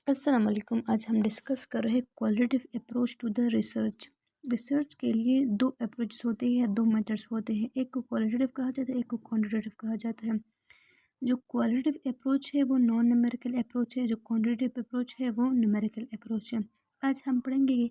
अस्सलाम वालेकुम। आज हम डिस्कस कर रहे हैं qualitative approach to the research. Research के लिए दो अप्रोचेस होते हैं, दो मेथड्स होते हैं। एक को क्वालिटेटिव कहा जाता है, एक को क्वांटिटेटिव कहा जाता है। जो क्वालिटेटिव अप्रोच है वो नॉन न्यूमेरिकल अप्रोच है, जो क्वांटिटेटिव अप्रोच है वो न्यूमेरिकल अप्रोच है। आज हम पढ़ेंगे कि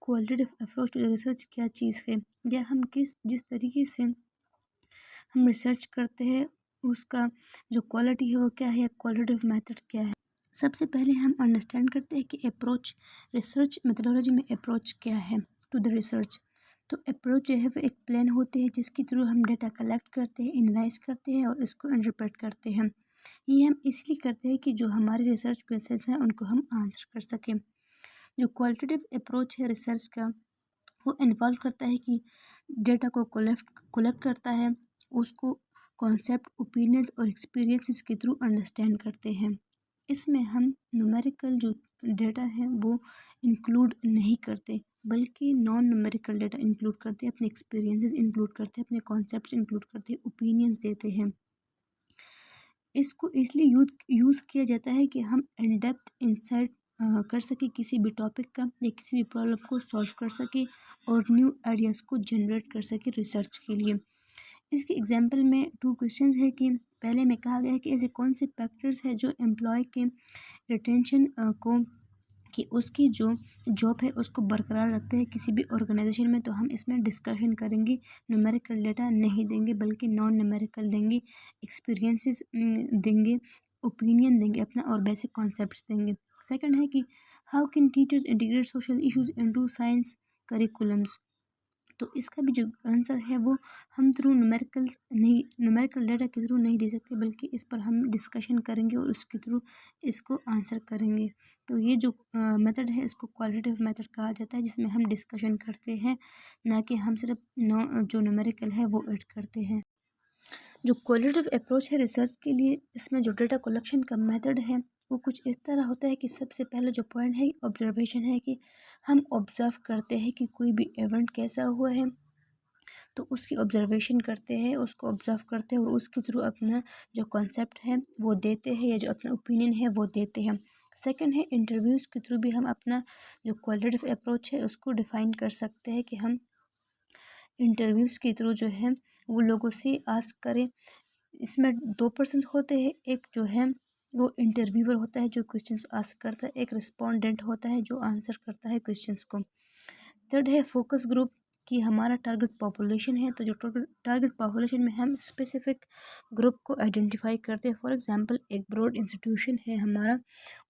qualitative approach to the research क्या चीज़ है, या हम जिस तरीके से हम रिसर्च करते हैं उसका जो क्वालिटी है वो क्या है, क्वालिटेटिव मेथड क्या है। सबसे पहले हम अंडरस्टैंड करते हैं कि अप्रोच, रिसर्च मेथडोलॉजी में अप्रोच क्या है टू द रिसर्च। तो अप्रोच जो है वो एक प्लान होते हैं जिसके थ्रू हम डेटा कलेक्ट करते हैं, एनालाइज करते हैं और इसको इंटरप्रेट करते हैं। ये हम इसलिए करते हैं कि जो हमारे रिसर्च क्वेश्चंस हैं उनको हम आंसर कर सकें। जो क्वालिटेटिव अप्रोच है रिसर्च का, वो इन्वॉल्व करता है कि डेटा को कलेक्ट करता है, उसको कॉन्सेप्ट, ओपिनियंस और एक्सपीरियंसेस के थ्रू अंडरस्टैंड करते हैं। इसमें हम न्यूमेरिकल जो डेटा है वो इंक्लूड नहीं करते, बल्कि नॉन न्यूमेरिकल डेटा इंक्लूड करते हैं, अपने एक्सपीरियंसेस इंक्लूड करते हैं, अपने कॉन्सेप्ट्स इंक्लूड करते हैं, ओपिनियंस देते हैं। इसको इसलिए यूज़ किया जाता है कि हम इन डेप्थ इंसाइट कर सके किसी भी टॉपिक का, या किसी भी प्रॉब्लम को सॉल्व कर सके और न्यू आइडियाज़ को जनरेट कर सके रिसर्च के लिए। इसके एग्जांपल में टू क्वेश्चंस है कि पहले में कहा गया है कि ऐसे कौन से फैक्टर्स है जो एम्प्लॉय के रिटेंशन को, कि उसकी जो जॉब है उसको बरकरार रखते हैं किसी भी ऑर्गेनाइजेशन में। तो हम इसमें डिस्कशन करेंगे, न्यूमेरिकल डेटा नहीं देंगे बल्कि नॉन न्यूमेरिकल देंगे, एक्सपीरियंसेस देंगे, ओपिनियन देंगे अपना और बेसिक कॉन्सेप्ट्स देंगे। सेकंड है कि how can teachers integrate social issues into science curriculums. तो इसका भी जो आंसर है वो हम थ्रू न्यूमेरिकल्स नहीं, न्यूमेरिकल डेटा के थ्रू नहीं दे सकते, बल्कि इस पर हम डिस्कशन करेंगे और उसके थ्रू इसको आंसर करेंगे। तो ये जो मेथड है इसको क्वालिटेटिव मेथड कहा जाता है, जिसमें हम डिस्कशन करते हैं, ना कि हम सिर्फ जो न्यूमेरिकल है वो ऐड करते हैं। जो क्वालिटेटिव अप्रोच है रिसर्च के लिए, इसमें जो डेटा कलेक्शन का मेथड है वो कुछ इस तरह होता है कि सबसे पहले जो पॉइंट है ऑब्जर्वेशन है, कि हम ऑब्जर्व करते हैं कि कोई भी इवेंट कैसा हुआ है, तो उसकी ऑब्जर्वेशन करते हैं, उसको ऑब्जर्व करते हैं और उसके थ्रू अपना जो कॉन्सेप्ट है वो देते हैं, या जो अपना ओपिनियन है वो देते हैं। सेकंड है इंटरव्यूज़ के थ्रू भी हम अपना जो क्वालिटेटिव अप्रोच है उसको डिफ़ाइन कर सकते हैं, कि हम इंटरव्यूज़ के थ्रू जो है वो लोगों से आस्क करें। इसमें दो पर्सन्स होते हैं, एक जो है वो इंटरव्यूअर होता है जो क्वेश्चंस आस्क करता है, एक रिस्पोंडेंट होता है जो आंसर करता है क्वेश्चंस को। थर्ड है फोकस ग्रुप, कि हमारा टारगेट पॉपुलेशन है, तो जो टारगेट पॉपुलेशन में हम स्पेसिफिक ग्रुप को आइडेंटिफाई करते हैं। फॉर एग्जांपल एक ब्रॉड इंस्टीट्यूशन है हमारा,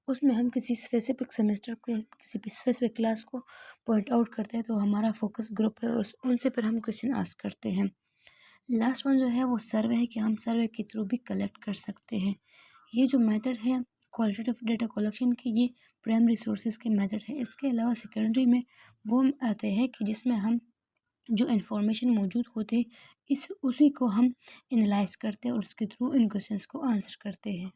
उसमें हम किसी स्पेसिफिक सेमेस्टर को, किसी स्पेसिफिक क्लास को पॉइंट आउट करते हैं, तो हमारा फोकस ग्रुप है और उनसे फिर हम क्वेश्चन आस्क करते हैं। लास्ट वन जो है वो सर्वे है, कि हम सर्वे के थ्रू भी कलेक्ट कर सकते हैं। ये जो मेथड है क्वालिटेटिव डेटा कलेक्शन के, ये प्राइमरी सोर्सेज के मेथड है। इसके अलावा सेकेंडरी में वो आते हैं कि जिसमें हम जो इन्फॉर्मेशन मौजूद होते हैं उसी को हम एनालाइज करते हैं और उसके थ्रू इन क्वेश्चंस को आंसर करते हैं।